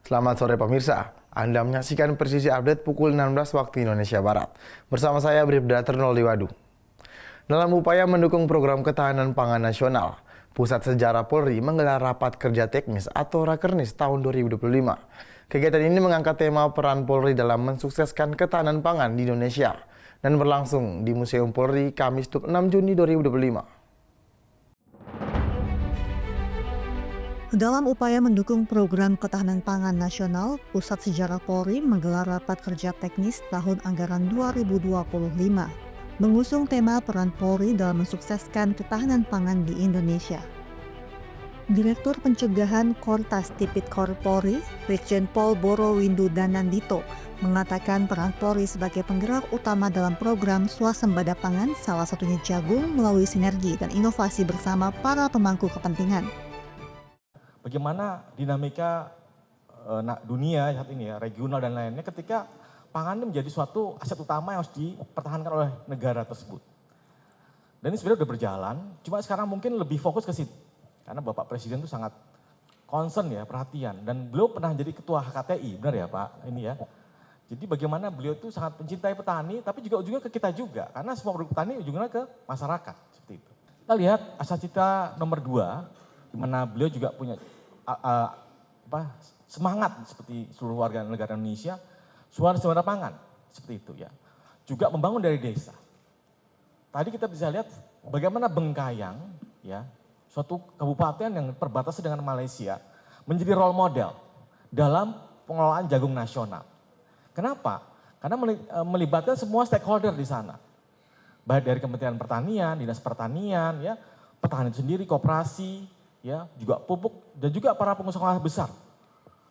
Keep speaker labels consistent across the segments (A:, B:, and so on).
A: Selamat sore pemirsa, Anda menyaksikan Presisi Update pukul 16 waktu Indonesia Barat. Bersama saya Bribda Ternoldi Wadu. Dalam upaya mendukung program ketahanan pangan nasional, Pusat Sejarah Polri menggelar rapat kerja teknis atau Rakernis tahun 2025. Kegiatan ini mengangkat tema peran Polri dalam mensukseskan ketahanan pangan di Indonesia dan berlangsung di Museum Polri Kamis 6 Juni 2025.
B: Dalam upaya mendukung program ketahanan pangan nasional, Pusat Sejarah Polri menggelar rapat kerja teknis tahun anggaran 2025, mengusung tema peran Polri dalam mensukseskan ketahanan pangan di Indonesia. Direktur Pencegahan Kortas Tipikor Polri, Brigjen Pol Borowindu Danandito, mengatakan peran Polri sebagai penggerak utama dalam program swasembada pangan, salah satunya jagung, melalui sinergi dan inovasi bersama para pemangku kepentingan.
C: Bagaimana dinamika dunia saat ini ya, regional dan lainnya ketika pangan ini menjadi suatu aset utama yang harus dipertahankan oleh negara tersebut. Dan ini sebenarnya sudah berjalan, cuma sekarang mungkin lebih fokus ke situ. Karena Bapak Presiden itu sangat concern ya, perhatian. Dan beliau pernah jadi ketua HKTI, benar ya Pak? Ini ya. Jadi bagaimana beliau itu sangat mencintai petani, tapi juga ujungnya ke kita juga. Karena semua produk petani ujungnya ke masyarakat, seperti itu. Kita lihat Asacita nomor 2, di mana beliau juga punya semangat seperti seluruh warga negara Indonesia, swasembada pangan seperti itu ya. Juga membangun dari desa. Tadi kita bisa lihat bagaimana Bengkayang ya, suatu kabupaten yang perbatasan dengan Malaysia menjadi role model dalam pengelolaan jagung nasional. Kenapa? Karena melibatkan semua stakeholder di sana. Baik dari Kementerian Pertanian, Dinas Pertanian ya, petani sendiri, koperasi, ya, juga pupuk dan juga para pengusaha besar.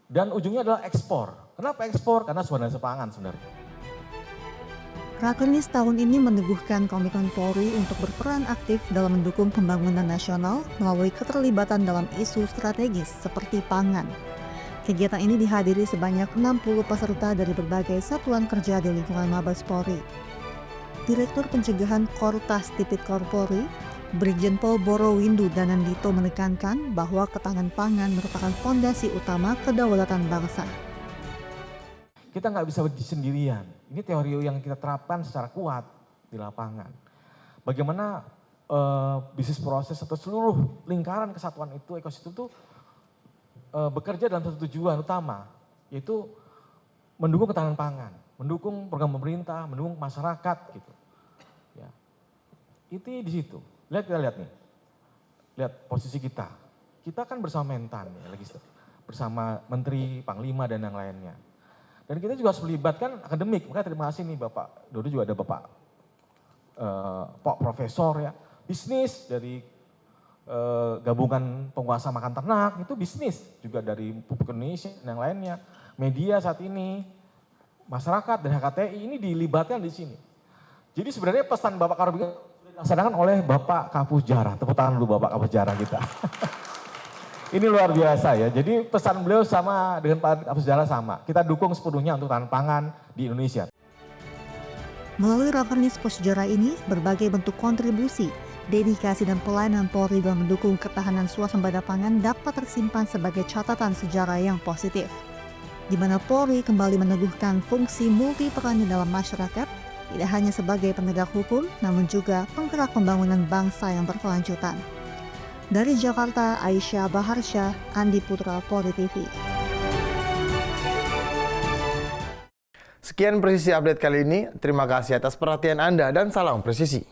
C: Dan ujungnya adalah ekspor. Kenapa ekspor? Karena swadaya pangan sebenarnya.
B: Rakernis tahun ini meneguhkan komitmen Polri untuk berperan aktif dalam mendukung pembangunan nasional melalui keterlibatan dalam isu strategis seperti pangan. Kegiatan ini dihadiri sebanyak 60 peserta dari berbagai satuan kerja di lingkungan Mabes Polri. Direktur Pencegahan Kortas Tipikor Polri, Brigjen Pol Borowindu Danandito menekankan bahwa ketahanan pangan merupakan fondasi utama kedaulatan bangsa.
C: Kita nggak bisa berdiri sendirian. Ini teori yang kita terapkan secara kuat di lapangan. Bagaimana bisnis proses atau seluruh lingkaran kesatuan itu, ekosistem itu bekerja dalam satu tujuan utama, yaitu mendukung ketahanan pangan, mendukung program pemerintah, mendukung masyarakat gitu. Ya. Itu di situ. Kita lihat nih, lihat posisi kita. Kita kan bersama Mentan, ya, bersama Menteri, Panglima, dan yang lainnya. Dan kita juga harus melibatkan akademik. Makanya terima kasih nih Bapak Dodo, juga ada Bapak Profesor ya. Bisnis dari gabungan penguasa makan ternak, itu bisnis. Juga dari Pupuk Indonesia dan yang lainnya. Media saat ini, masyarakat dan HKTI ini dilibatkan di sini. Jadi sebenarnya pesan Bapak Karobin dilaksanakan oleh Bapak Kapus Jarah. Tepuk tangan dulu Bapak Kapus Jarah kita. Ini luar biasa ya. Jadi pesan beliau sama dengan Pak Kapus Jarah sama. Kita dukung sepenuhnya untuk ketahanan pangan di Indonesia.
B: Melalui Rakernis Sejarah ini, berbagai bentuk kontribusi, dedikasi dan pelayanan Polri dalam mendukung ketahanan swasembada pangan dapat tersimpan sebagai catatan sejarah yang positif, di mana Polri kembali meneguhkan fungsi multi peran dalam masyarakat, tidak hanya sebagai penegak hukum, namun juga penggerak pembangunan bangsa yang berkelanjutan. Dari Jakarta, Aisyah Baharsyah, Andi Putra, Polri TV.
A: Sekian Presisi Update kali ini. Terima kasih atas perhatian Anda dan salam presisi.